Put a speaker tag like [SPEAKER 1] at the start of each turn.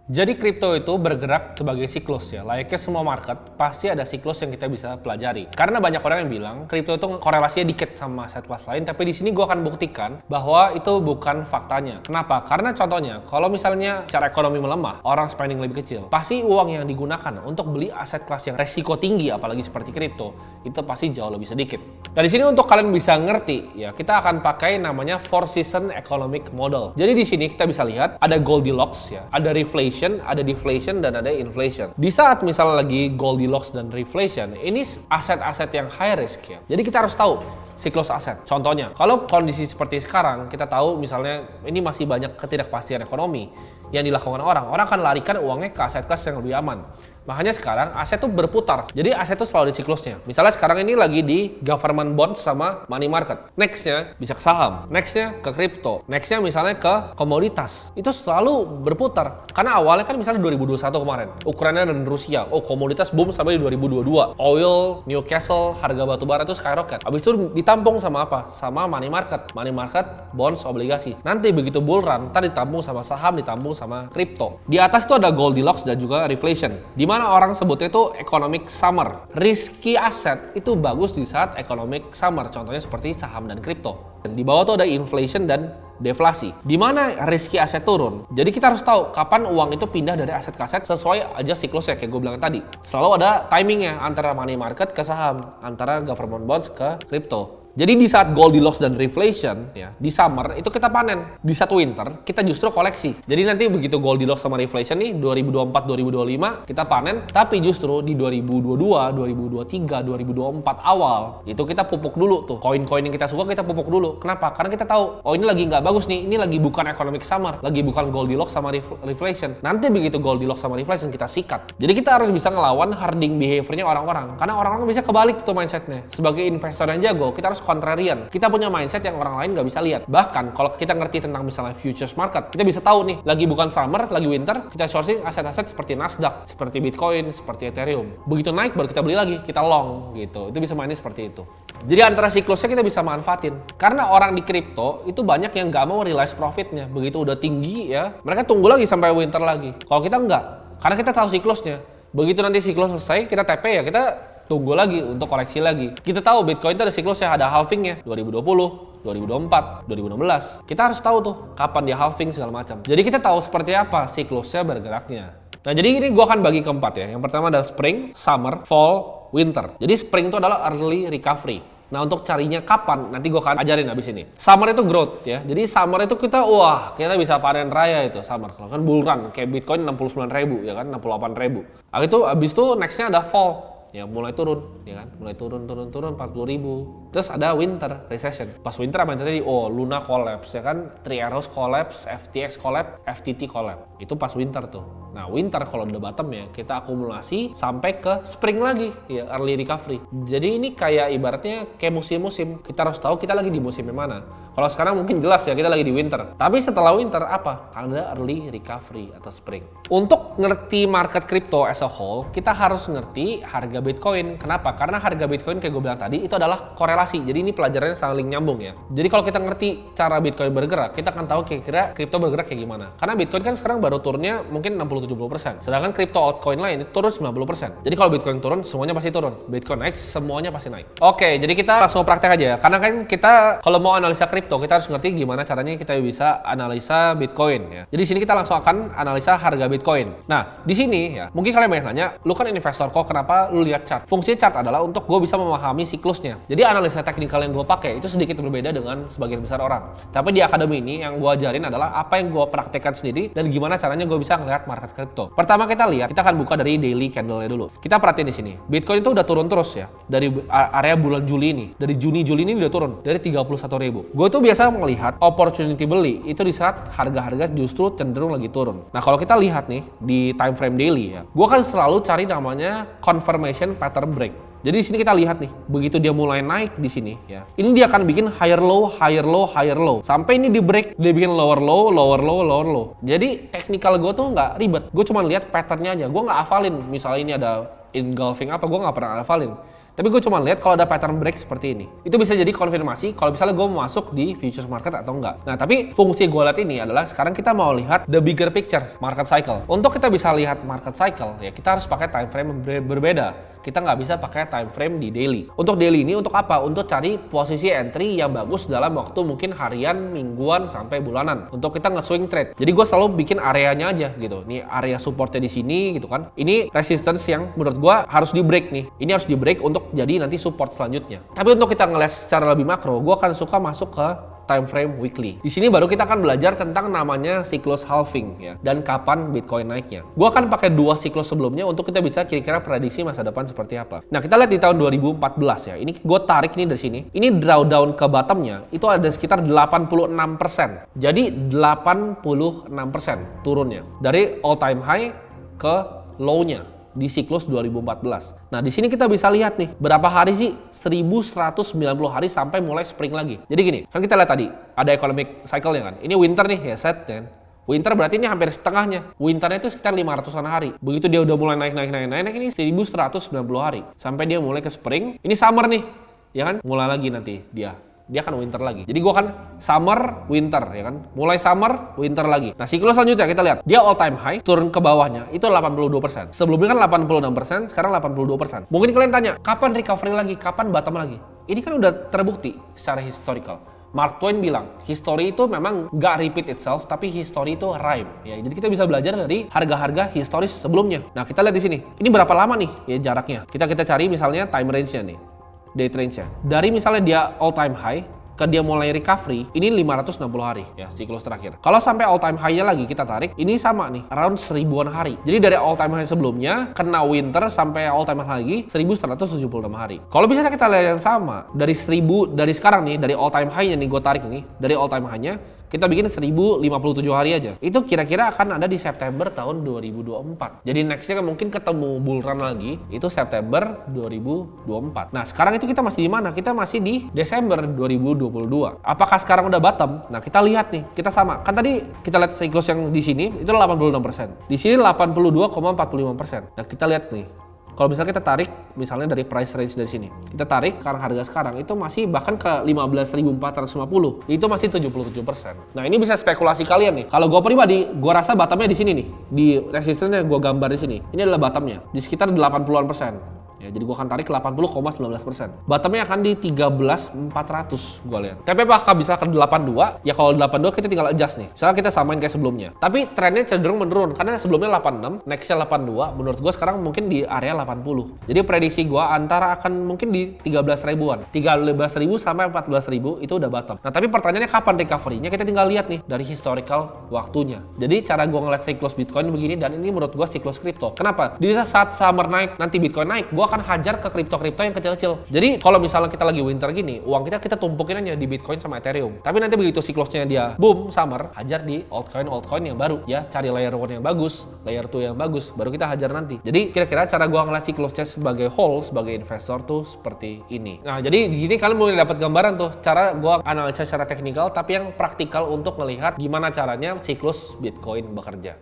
[SPEAKER 1] Jadi kripto itu bergerak sebagai siklus ya. Layaknya semua market, pasti ada siklus yang kita bisa pelajari. Karena banyak orang yang bilang kripto itu korelasinya dikit sama aset kelas lain, tapi di sini gue akan buktikan bahwa itu bukan faktanya. Kenapa? Karena contohnya, kalau misalnya secara ekonomi melemah, orang spending lebih kecil, pasti uang yang digunakan untuk beli aset kelas yang resiko tinggi, apalagi seperti kripto, itu pasti jauh lebih sedikit. Nah di sini untuk kalian bisa ngerti, ya kita akan pakai namanya Four Season Economic Model. Jadi di sini kita bisa lihat ada Goldilocks ya, ada reflation, ada deflation, dan ada inflation. Di saat misalnya lagi Goldilocks dan reflation, ini aset-aset yang high risk ya. Jadi kita harus tahu siklus aset. Contohnya, kalau kondisi seperti sekarang, kita tahu misalnya ini masih banyak ketidakpastian ekonomi yang dilakukan orang akan larikan uangnya ke aset kelas yang lebih aman. Makanya sekarang aset tuh berputar. Jadi aset tuh selalu di siklusnya. Misalnya sekarang ini lagi di government bonds sama money market. Nextnya bisa ke saham. Nextnya ke crypto. Nextnya misalnya ke komoditas. Itu selalu berputar. Karena awalnya kan misalnya 2021 kemarin. Ukraina dan Rusia. Oh komoditas boom sampai di 2022. Oil, Newcastle, harga batu bara itu skyrocket. Habis itu ditampung sama apa? Sama money market. Money market, bonds, obligasi. Nanti begitu bull run, ntar ditampung sama saham, ditampung sama crypto. Di atas itu ada Goldilocks dan juga reflation. Dimana orang sebutnya itu economic summer. Risky aset itu bagus di saat economic summer, contohnya seperti saham dan kripto. Di bawah tuh ada inflation dan deflasi. Di mana risky aset turun. Jadi kita harus tahu kapan uang itu pindah dari aset ke aset sesuai aja siklusnya kayak gue bilang tadi. Selalu ada timingnya antara money market ke saham, antara government bonds ke kripto. Jadi di saat Goldilocks dan reflation ya, di summer itu kita panen. Di saat winter kita justru koleksi. Jadi nanti begitu Goldilocks sama reflation nih 2024 2025 kita panen, tapi justru di 2022, 2023, 2024 awal itu kita pupuk dulu tuh. Koin-koin yang kita suka kita pupuk dulu. Kenapa? Karena kita tahu, oh ini lagi nggak bagus nih, ini lagi bukan economic summer, lagi bukan Goldilocks sama reflation. Nanti begitu Goldilocks sama reflation kita sikat. Jadi kita harus bisa ngelawan herding behavior-nya orang-orang. Karena orang-orang bisa kebalik tuh mindset-nya. Sebagai investor yang jago, kita harus kontrarian. Kita punya mindset yang orang lain nggak bisa lihat. Bahkan kalau kita ngerti tentang misalnya futures market, kita bisa tahu nih, lagi bukan summer, lagi winter, kita sourcing aset-aset seperti Nasdaq, seperti Bitcoin, seperti Ethereum. Begitu naik baru kita beli lagi, kita long gitu. Itu bisa mainnya seperti itu. Jadi antara siklusnya kita bisa manfaatin. Karena orang di kripto itu banyak yang nggak mau realize profitnya. Begitu udah tinggi ya, mereka tunggu lagi sampai winter lagi. Kalau kita nggak, karena kita tahu siklusnya. Begitu nanti siklus selesai, kita TP ya, kita tunggu lagi untuk koleksi lagi. Kita tahu Bitcoin itu ada siklusnya, ada halvingnya 2020, 2024, 2016. Kita harus tahu tuh kapan dia halving segala macam. Jadi kita tahu seperti apa siklusnya bergeraknya. Nah jadi ini gue akan bagi keempat ya. Yang pertama adalah spring, summer, fall, winter. Jadi spring itu adalah early recovery. Nah untuk carinya kapan, nanti gue akan ajarin abis ini. Summer itu growth ya, jadi summer itu kita bisa panen raya itu summer. Kalau kan bull run, kayak Bitcoin 69.000 ya kan, 68.000. Abis itu nextnya ada fall. Ya mulai turun, ya kan, mulai turun 40.000. Terus ada winter recession. Pas winter apa yang terjadi? Oh Luna collapse, ya kan, Three Arrows collapse, FTX collapse, FTT collapse. Itu pas winter tuh. Nah winter kalau udah bottom ya, kita akumulasi sampai ke spring lagi, ya early recovery. Jadi ini kayak ibaratnya kayak musim-musim. Kita harus tahu kita lagi di musim yang mana. Kalau sekarang mungkin jelas ya kita lagi di winter. Tapi setelah winter apa? Ada early recovery atau spring. Untuk ngerti market crypto as a whole, kita harus ngerti harga Bitcoin. Kenapa? Karena harga Bitcoin kayak gue bilang tadi itu adalah korelasi. Jadi ini pelajarannya saling nyambung ya. Jadi kalau kita ngerti cara Bitcoin bergerak, kita akan tahu kira-kira kripto bergerak kayak gimana. Karena Bitcoin kan sekarang baru turunnya mungkin 60-70%. Sedangkan kripto altcoin lain itu turun 90%. Jadi kalau Bitcoin turun, semuanya pasti turun. Bitcoin naik, semuanya pasti naik. Oke, jadi kita langsung praktek aja ya. Karena kan kita kalau mau analisa kripto, kita harus ngerti gimana caranya kita bisa analisa Bitcoin ya. Jadi di sini kita langsung akan analisa harga Bitcoin. Nah, di sini ya, mungkin kalian banyak nanya, lu kan investor kok kenapa lu lihat chart? Fungsi chart adalah untuk gue bisa memahami siklusnya. Jadi analisa teknikal yang gue pakai itu sedikit berbeda dengan sebagian besar orang. Tapi di akademi ini yang gue ajarin adalah apa yang gue praktekkan sendiri dan gimana caranya gue bisa ngelihat market kripto. Pertama kita lihat, kita akan buka dari daily candle-nya dulu. Kita perhatiin di sini. Bitcoin itu udah turun terus ya. Dari area bulan Juli ini. Dari Juni-Juli ini udah turun dari 31.000. Gue tuh biasa melihat opportunity beli itu di saat harga-harga justru cenderung lagi turun. Nah, kalau kita lihat nih di time frame daily ya, gue akan selalu cari namanya confirmation pattern break. Jadi di sini kita lihat nih, begitu dia mulai naik di sini ya. Ini dia akan bikin higher low, higher low, higher low. Sampai ini di break, dia bikin lower low, lower low, lower low. Jadi teknikal gue tuh nggak ribet. Gue cuma lihat patternnya aja. Gue nggak hafalin. Misalnya ini ada engulfing apa, gue nggak pernah hafalin. Tapi gue cuma lihat kalau ada pattern break seperti ini. Itu bisa jadi konfirmasi kalau misalnya gue mau masuk di futures market atau enggak. Nah, tapi fungsi gue lihat ini adalah sekarang kita mau lihat the bigger picture, market cycle. Untuk kita bisa lihat market cycle, ya kita harus pakai time frame berbeda. Kita nggak bisa pakai time frame di daily. Untuk daily ini untuk apa? Untuk cari posisi entry yang bagus dalam waktu mungkin harian, mingguan, sampai bulanan. Untuk kita nge-swing trade. Jadi gue selalu bikin areanya aja gitu. Ini area supportnya di sini gitu kan. Ini resistance yang menurut gue harus di break nih. Ini harus di break untuk jadi nanti support selanjutnya. Tapi untuk kita ngeles secara lebih makro, gue akan suka masuk ke time frame weekly. Di sini baru kita akan belajar tentang namanya siklus halving ya, dan kapan Bitcoin naiknya. Gua akan pakai dua siklus sebelumnya untuk kita bisa kira-kira prediksi masa depan seperti apa. Nah, kita lihat di tahun 2014 ya. Ini gue tarik nih dari sini. Ini drawdown ke bottomnya itu ada sekitar 86%. Jadi 86% turunnya dari all time high ke low-nya di siklus 2014. Nah, di sini kita bisa lihat nih, berapa hari sih? 1190 hari sampai mulai spring lagi. Jadi gini, kan kita lihat tadi, ada economic cycle-nya kan. Ini winter nih, ya set kan. Winter berarti ini hampir setengahnya. Winternya itu sekitar 500-an hari. Begitu dia udah mulai naik ini 1190 hari. Sampai dia mulai ke spring. Ini summer nih, ya kan? Mulai lagi nanti dia akan winter lagi. Jadi gua kan summer, winter ya kan. Mulai summer, winter lagi. Nah, siklus selanjutnya kita lihat. Dia all time high, turun ke bawahnya itu 82%. Sebelumnya kan 86%, sekarang 82%. Mungkin kalian tanya, kapan recovery lagi? Kapan bottom lagi? Ini kan udah terbukti secara historical. Mark Twain bilang, history itu memang gak repeat itself, tapi history itu rhyme. Ya, jadi kita bisa belajar dari harga-harga historis sebelumnya. Nah, kita lihat di sini. Ini berapa lama nih ya jaraknya? Kita cari misalnya time range-nya nih. Day range-nya. Dari misalnya dia all time high ke dia mulai recovery, ini 560 hari ya siklus terakhir. Kalau sampai all time high-nya lagi kita tarik, ini sama nih, around 1000-an hari. Jadi dari all time high sebelumnya kena winter sampai all time high lagi 1176 hari. Kalau bisa kita lihat yang sama, dari sekarang nih, dari all time high-nya nih gue tarik nih, dari all time high-nya kita bikin 1057 hari aja. Itu kira-kira akan ada di September tahun 2024. Jadi nextnya kan mungkin ketemu bull run lagi, itu September 2024. Nah, sekarang itu kita masih di mana? Kita masih di Desember 2022. Apakah sekarang udah bottom? Nah, kita lihat nih, kita sama. Kan tadi kita lihat siklus yang di sini itu 86%. Di sini 82,45%. Nah, kita lihat nih. Kalau misalnya kita tarik misalnya dari price range dari sini, kita tarik sekarang harga sekarang itu masih bahkan ke 15.450, itu masih 77%. Nah, ini bisa spekulasi kalian nih. Kalau gue pribadi, gue rasa bottomnya di sini nih, di resistance-nya gue gambar di sini. Ini adalah bottomnya di sekitar 80-an%. Ya, jadi gue akan tarik 80,19%. Bottomnya akan di 13.400 gue lihat. Tapi apakah bisa ke 82? Ya kalau 82 kita tinggal adjust nih. Misalnya kita samain kayak sebelumnya. Tapi trennya cenderung menurun karena sebelumnya 86, nextnya 82. Menurut gue sekarang mungkin di area 80. Jadi prediksi gue antara akan mungkin di 13 ribuan. 13.000 sampai 14.000 itu udah bottom. Nah, tapi pertanyaannya kapan recovery-nya? Kita tinggal lihat nih dari historical waktunya. Jadi cara gue ngeliat siklus Bitcoin begini, dan ini menurut gue siklus kripto. Kenapa? Di saat summer naik, nanti Bitcoin naik, gue akan hajar ke kripto-kripto yang kecil-kecil. Jadi kalau misalnya kita lagi winter gini, uang kita tumpukin aja di Bitcoin sama Ethereum. Tapi nanti begitu siklusnya dia boom summer, hajar di altcoin yang baru ya, cari layer 1 yang bagus, layer 2 yang bagus, baru kita hajar nanti. Jadi kira-kira cara gua ngeliat siklusnya sebagai whole, sebagai investor tuh seperti ini. Nah, jadi di sini kalian mulai dapat gambaran tuh cara gua analisa secara teknikal tapi yang praktikal untuk melihat gimana caranya siklus Bitcoin bekerja.